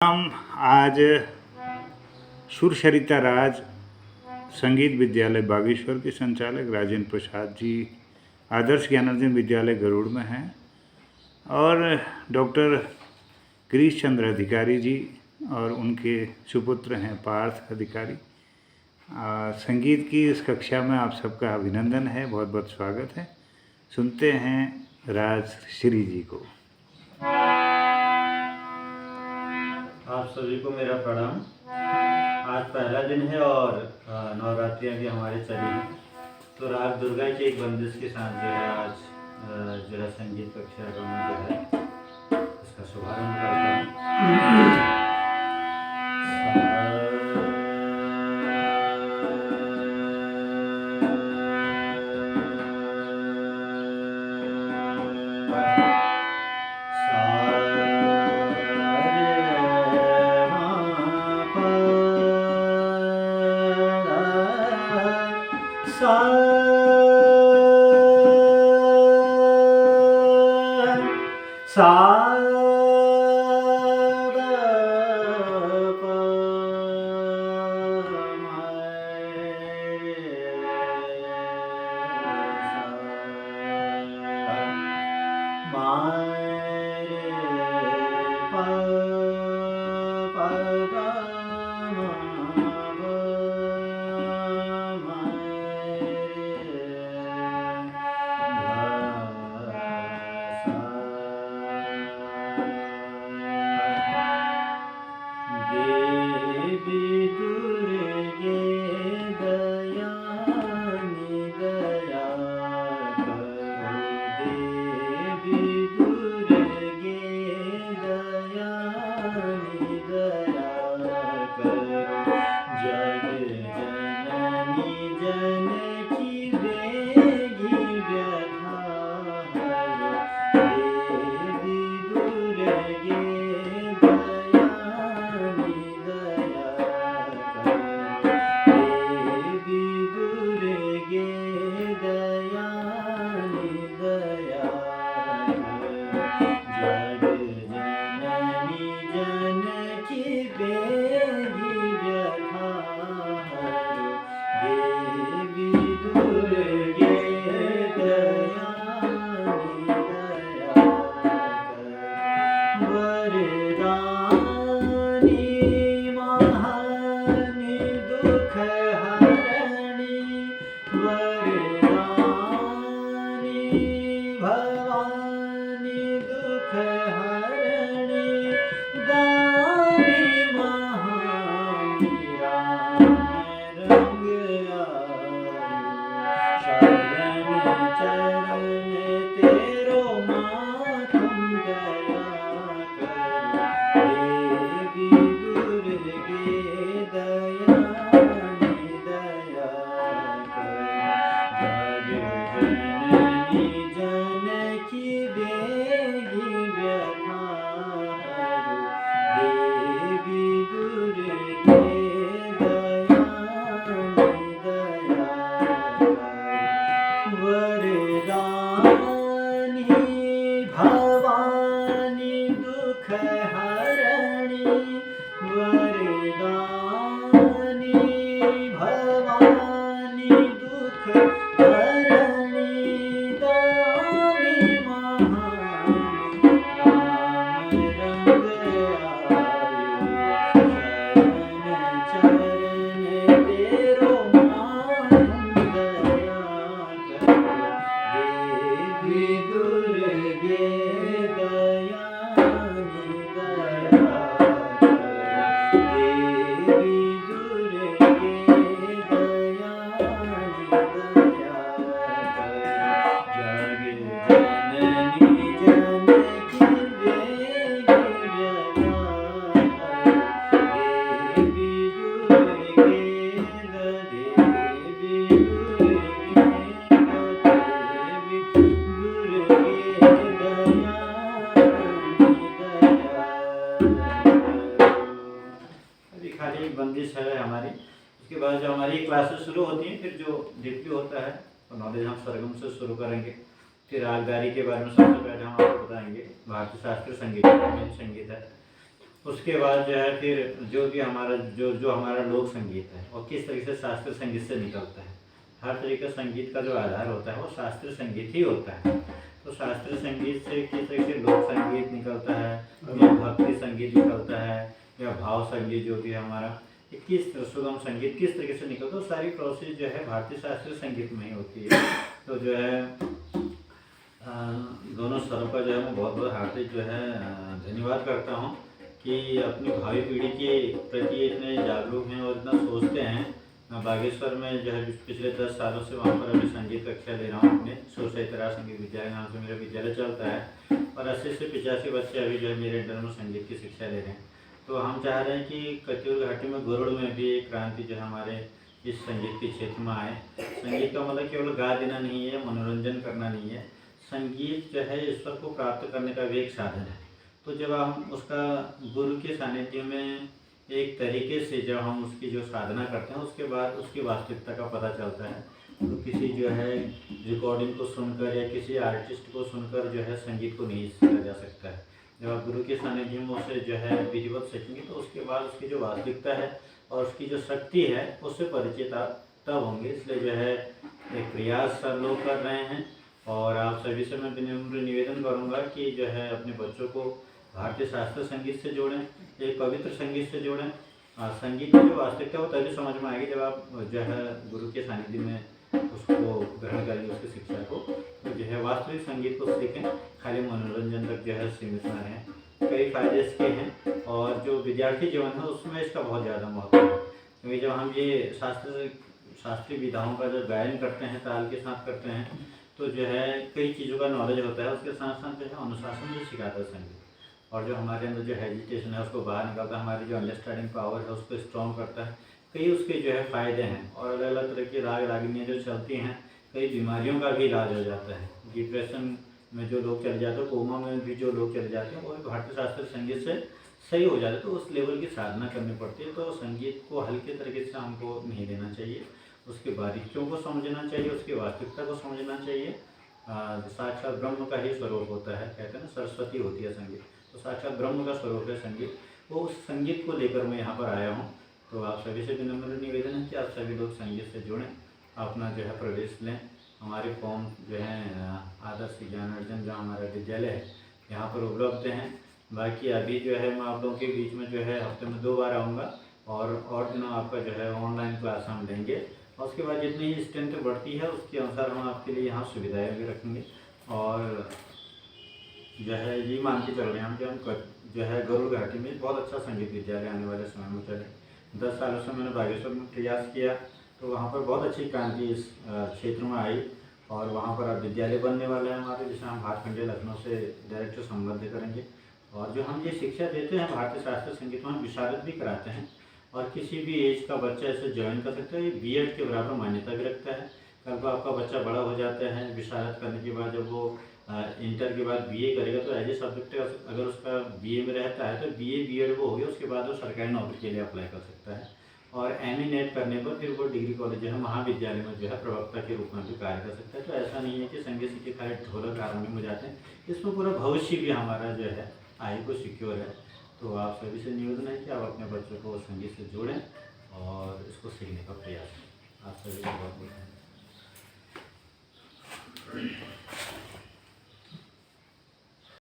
हम आज सुरसरिता राज संगीत विद्यालय बागेश्वर के संचालक राजेंद्र प्रसाद जी आदर्श ज्ञानार्जन विद्यालय गरुड़ में हैं और डॉक्टर गिरीश चंद्र अधिकारी जी और उनके सुपुत्र हैं पार्थ अधिकारी। संगीत की इस कक्षा में आप सबका अभिनंदन है, बहुत बहुत स्वागत है। सुनते हैं राजश्री जी को। आप सभी को मेरा प्रणाम। आज पहला दिन है और नवरात्रियाँ भी हमारे चली हैं, तो राग दुर्गा की एक बंदिश के साथ जो है आज जो है संगीत कक्षा का मैं जो है इसका शुभारंभ करता हूँ। बंदिश है हमारी। उसके बाद जो हमारी क्लासेस शुरू होती हैं, फिर जो डिप्टी होता है तो नॉलेज हम सरगम से शुरू करेंगे। फिर रागदारी के बारे में सबसे पहले हम आपको बताएंगे। भारतीय शास्त्रीय संगीत मेन संगीत है, उसके बाद जो है फिर जो भी हमारा जो जो हमारा लोक संगीत है और किस तरीके से शास्त्रीय संगीत से निकलता है। हर तरीके का संगीत का जो आधार होता है वो शास्त्रीय संगीत ही होता है। तो शास्त्रीय संगीत से किस तरीके से लोक संगीत निकलता है या भक्ति संगीत निकलता है या भाव संगीत जो भी है हमारा, किस सुगम संगीत किस तरीके से निकलता है, सारी प्रोसेस जो है भारतीय शास्त्रीय संगीत में ही होती है। तो जो है दोनों स्वरों का जो है मैं बहुत बहुत हार्दिक जो है धन्यवाद करता हूँ कि अपनी भावी पीढ़ी के प्रति इतने जागरूक हैं और इतना सोचते हैं। मैं बागेश्वर में जो है पिछले 10 सालों से वहाँ पर अभी संगीत कक्षा ले रहा हूँ। अपने सुरसैतरा संगीत विद्यालय नाम से मेरा विद्यालय चलता है और 80 से 85 बच्चे अभी जो है मेरे अंडर में संगीत की शिक्षा ले रहे हैं। तो हम चाह रहे हैं कि कतियूर घाटी में गरुड़ में भी एक क्रांति जो है हमारे इस संगीत के क्षेत्र में आए। संगीत का मतलब केवल गा देना नहीं है, मनोरंजन करना नहीं है। संगीत जो है ईश्वर को प्राप्त करने का भी एक साधन है। तो जब हम उसका गुरु के सानिध्य में एक तरीके से जब हम उसकी जो साधना करते हैं उसके बाद उसकी वास्तविकता का पता चलता है। तो किसी जो है रिकॉर्डिंग को सुनकर या किसी आर्टिस्ट को सुनकर जो है संगीत को नहीं सीखा जा सकता है। जब आप गुरु के सानिध्य में उसे जो है विधिवत सीखेंगे तो उसके बाद उसकी जो वास्तविकता है और उसकी जो शक्ति है उससे परिचित आप तब होंगे। इसलिए जो है एक प्रयास सब लोग कर रहे हैं और आप सभी से मैं विनम्र निवेदन करूंगा कि जो है अपने बच्चों को भारतीय शास्त्रीय संगीत से जोड़ें, एक पवित्र संगीत से जोड़ें। संगीत की जो वास्तविकता है वो तभी समझ में आएगी जब आप जो है गुरु के सानिध्य में उसको ग्रहण करेंगे, उसकी शिक्षा को। तो जो है वास्तविक संगीत को सीखें, खाली मनोरंजन तक जो है सीमित ना रहें। कई फायदे इसके हैं और जो विद्यार्थी जीवन है उसमें इसका बहुत ज़्यादा महत्व है। क्योंकि जब हम ये शास्त्रीय विधाओं का जब गायन करते हैं, ताल के साथ करते हैं, तो जो है कई चीज़ों का नॉलेज होता है। उसके साथ साथ जो है अनुशासन भी सिखाता है संगीत, और जो हमारे अंदर जो हेजिटेशन है उसको बाहर निकालता है, हमारी जो अंडरस्टैंडिंग पावर है उसको स्ट्रॉन्ग करता है। कई उसके जो है फ़ायदे हैं और अलग अलग तरह की राग रागिनियाँ जो चलती हैं, कई बीमारियों का भी इलाज हो जाता है। डिप्रेशन में जो लोग चले जाते हैं, कोमा में भी जो लोग चले जाते हैं, वो भी भारतीय शास्त्रीय संगीत से सही हो जाता है। तो उस लेवल की साधना करनी पड़ती है। तो संगीत को हल्के तरीके से हमको नहीं लेना चाहिए, उसकी बारीकियों को समझना चाहिए, उसकी वास्तविकता को समझना चाहिए। साक्षात ब्रह्म का ही स्वरूप होता है, कहते हैं ना सरस्वती होती है संगीत, तो साक्षात ब्रह्म का स्वरूप है संगीत। वो उस संगीत को लेकर मैं यहाँ पर आया हूँ। तो आप सभी से विनम्र निवेदन है कि आप सभी लोग संगीत से जुड़ें, अपना जो है प्रवेश लें। हमारे फॉर्म जो है आदर्श ज्ञानार्जन जो हमारा विद्यालय है यहाँ पर उपलब्ध हैं। बाकी अभी जो है मैं आप लोगों के बीच में जो है हफ्ते में 2 बार आऊँगा और दिनों आपका जो है ऑनलाइन क्लास हम देंगे। और उसके बाद जितनी ही स्ट्रेंथ बढ़ती है उसके अनुसार हम आपके लिए यहाँ सुविधाएँ भी रखेंगे। और जो है ये मान के चल रहे हैं हम कि हम जो है गरुड़ घाटी में बहुत अच्छा संगीत विद्यालय आने वाले समय में चले। 10 सालों से मैंने बागेश्वर में प्रयास किया तो वहाँ पर बहुत अच्छी क्रांति इस क्षेत्र में आई और वहाँ पर अब विद्यालय बनने वाला है हमारे, जिसे हम भातखंडे लखनऊ से डायरेक्ट संबद्ध करेंगे। और जो हम ये शिक्षा देते हैं भारतीय शास्त्रीय संगीत में, हम विशारद भी कराते हैं और किसी भी एज का बच्चा इसे ज्वाइन कर सकता है। ये बीएड के बराबर मान्यता भी रखता है। कल को आपका बच्चा बड़ा हो जाता है, विशारद करने के बाद जब वो इंटर के बाद बीए करेगा तो एज ए सब्जेक्ट अगर उसका बीए में रहता है तो बीए बीएड वो हो गया, उसके बाद वो सरकारी नौकरी के लिए अप्लाई कर सकता है। और एमए नेट करने पर फिर वो डिग्री कॉलेज जो है महाविद्यालय में जो है प्रवक्ता के रूप में भी कार्य कर सकता है। तो ऐसा नहीं है कि संगीत सीख के खाली ढोलक हारमोनियम में जाते हैं, इसमें पूरा भविष्य भी हमारा जो है आयु को सिक्योर है। तो आप सभी से निवेदन है कि आप अपने बच्चों को संगीत से जोड़ें और इसको सीखने का प्रयास करें। आप सभी को बहुत बहुत धन्यवाद।